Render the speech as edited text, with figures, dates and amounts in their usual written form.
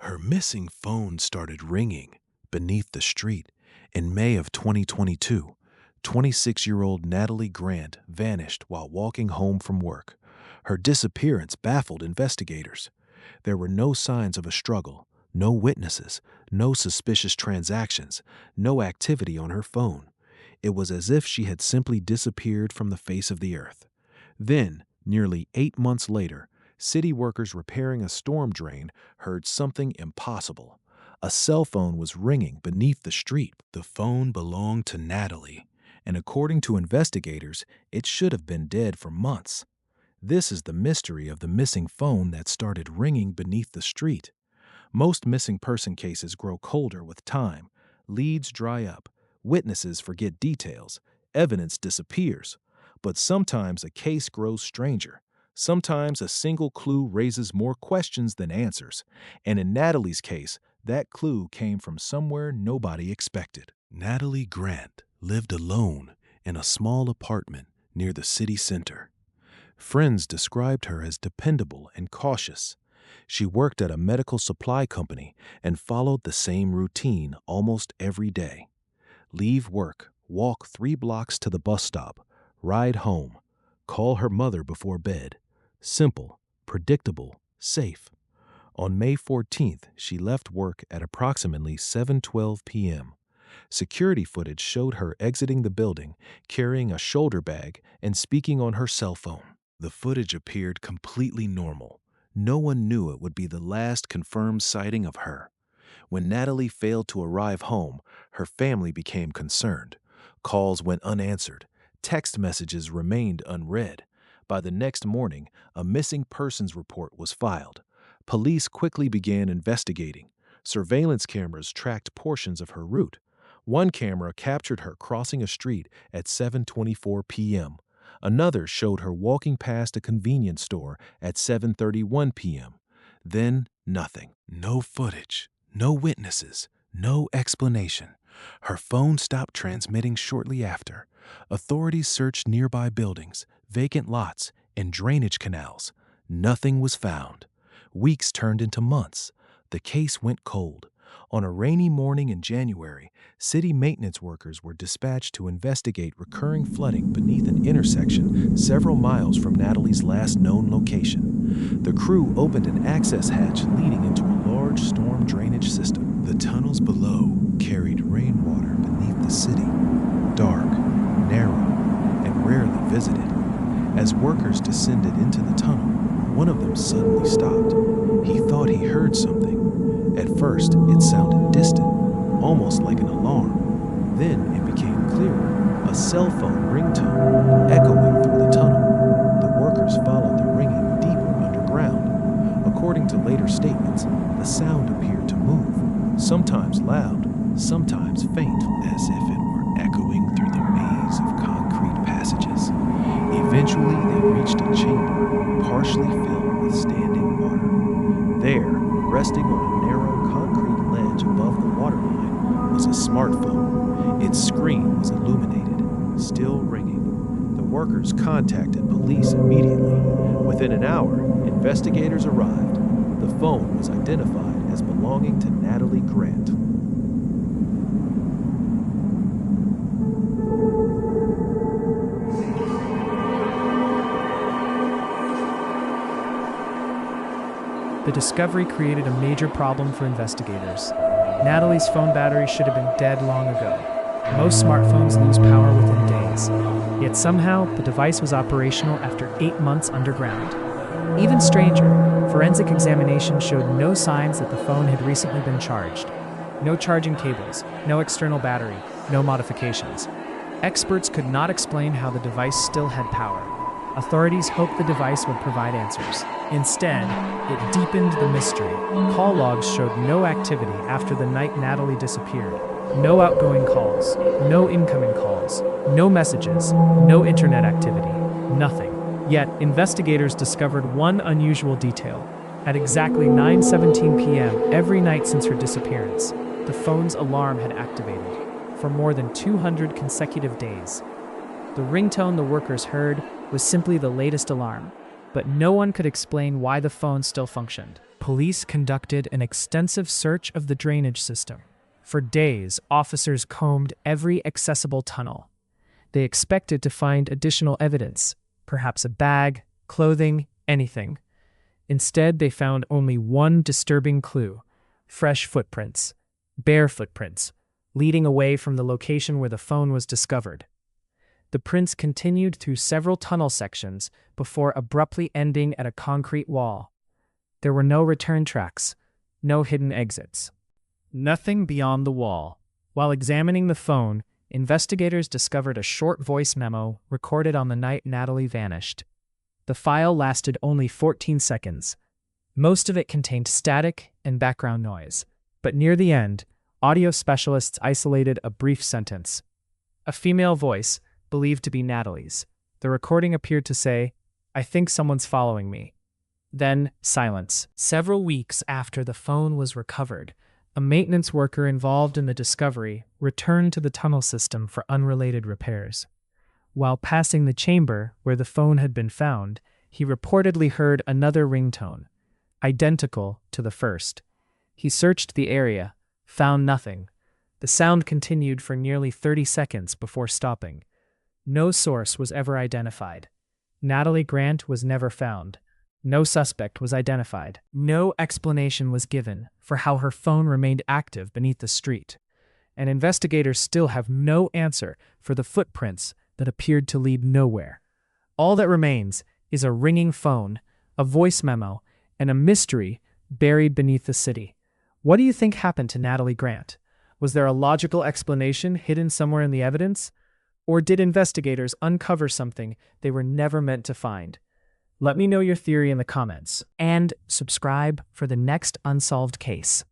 Her missing phone started ringing beneath the street. In May of 2022, 26-year-old Natalie Grant vanished while walking home from work. Her disappearance baffled investigators. There were no signs of a struggle, no witnesses, no suspicious transactions, no activity on her phone. It was as if she had simply disappeared from the face of the earth. Then, nearly 8 months later, city workers repairing a storm drain heard something impossible. A cell phone was ringing beneath the street. The phone belonged to Natalie, and according to investigators, it should have been dead for months. This is the mystery of the missing phone that started ringing beneath the street. Most missing person cases grow colder with time. Leads dry up, witnesses forget details, evidence disappears. But sometimes a case grows stranger. Sometimes a single clue raises more questions than answers. And in Natalie's case, that clue came from somewhere nobody expected. Natalie Grant lived alone in a small apartment near the city center. Friends described her as dependable and cautious. She worked at a medical supply company and followed the same routine almost every day. Leave work, walk 3 blocks to the bus stop, ride home, call her mother before bed. Simple, predictable, safe. On May 14th, she left work at approximately 7:12 p.m. Security footage showed her exiting the building, carrying a shoulder bag and speaking on her cell phone. The footage appeared completely normal. No one knew it would be the last confirmed sighting of her. When Natalie failed to arrive home, her family became concerned. Calls went unanswered. Text messages remained unread. By the next morning, a missing persons report was filed. Police quickly began investigating. Surveillance cameras tracked portions of her route. One camera captured her crossing a street at 7:24 p.m. Another showed her walking past a convenience store at 7:31 p.m. Then nothing. No footage, no witnesses, no explanation. Her phone stopped transmitting shortly after. Authorities searched nearby buildings, vacant lots, and drainage canals. Nothing was found. Weeks turned into months. The case went cold. On a rainy morning in January, city maintenance workers were dispatched to investigate recurring flooding beneath an intersection several miles from Natalie's last known location. The crew opened an access hatch leading into a large storm drainage system. The tunnels below carried rainwater beneath the city, dark, narrow, and rarely visited. As workers descended into the tunnel, one of them suddenly stopped. He thought he heard something. At first, it sounded distant, almost like an alarm. Then it became clearer, a cell phone ringtone echoing through the tunnel. The workers followed the ringing deeper underground. According to later statements, the sound appeared to move, sometimes loud, sometimes faint, as if it were echoing through the maze of concrete passages. Eventually, they reached a chamber, partially filled with standing water. There, resting on a narrow concrete ledge above the waterline, was a smartphone. Its screen was illuminated, still ringing. The workers contacted police immediately. Within an hour, investigators arrived. The phone was identified as belonging to Natalie Grant. The discovery created a major problem for investigators. Natalie's phone battery should have been dead long ago. Most smartphones lose power within days. Yet somehow, the device was operational after 8 months underground. Even stranger, forensic examination showed no signs that the phone had recently been charged. No charging cables, no external battery, no modifications. Experts could not explain how the device still had power. Authorities hoped the device would provide answers. Instead, it deepened the mystery. Call logs showed no activity after the night Natalie disappeared. No outgoing calls, no incoming calls, no messages, no internet activity, nothing. Yet, investigators discovered one unusual detail. At exactly 9:17 p.m. every night since her disappearance, the phone's alarm had activated for more than 200 consecutive days. The ringtone the workers heard was simply the latest alarm, but no one could explain why the phone still functioned. police conducted an extensive search of the drainage system. For days, officers combed every accessible tunnel. They expected to find additional evidence, perhaps a bag, clothing, anything. Instead, they found only one disturbing clue: fresh footprints, bare footprints, leading away from the location where the phone was discovered. The prints continued through several tunnel sections before abruptly ending at a concrete wall. There were no return tracks, no hidden exits. Nothing beyond the wall. While examining the phone, investigators discovered a short voice memo recorded on the night Natalie vanished. The file lasted only 14 seconds. Most of it contained static and background noise, but near the end, audio specialists isolated a brief sentence. A female voice, believed to be Natalie's. The recording appeared to say, "I think someone's following me." Then, silence. Several weeks after the phone was recovered, a maintenance worker involved in the discovery returned to the tunnel system for unrelated repairs. While passing the chamber where the phone had been found, he reportedly heard another ringtone, identical to the first. He searched the area, found nothing. The sound continued for nearly 30 seconds before stopping. No source was ever identified. Natalie Grant was never found. No suspect was identified. No explanation was given for how her phone remained active beneath the street. And investigators still have no answer for the footprints that appeared to lead nowhere. All that remains is a ringing phone, a voice memo, and a mystery buried beneath the city. What do you think happened to Natalie Grant? Was there a logical explanation hidden somewhere in the evidence? Or did investigators uncover something they were never meant to find? Let me know your theory in the comments, and subscribe for the next unsolved case.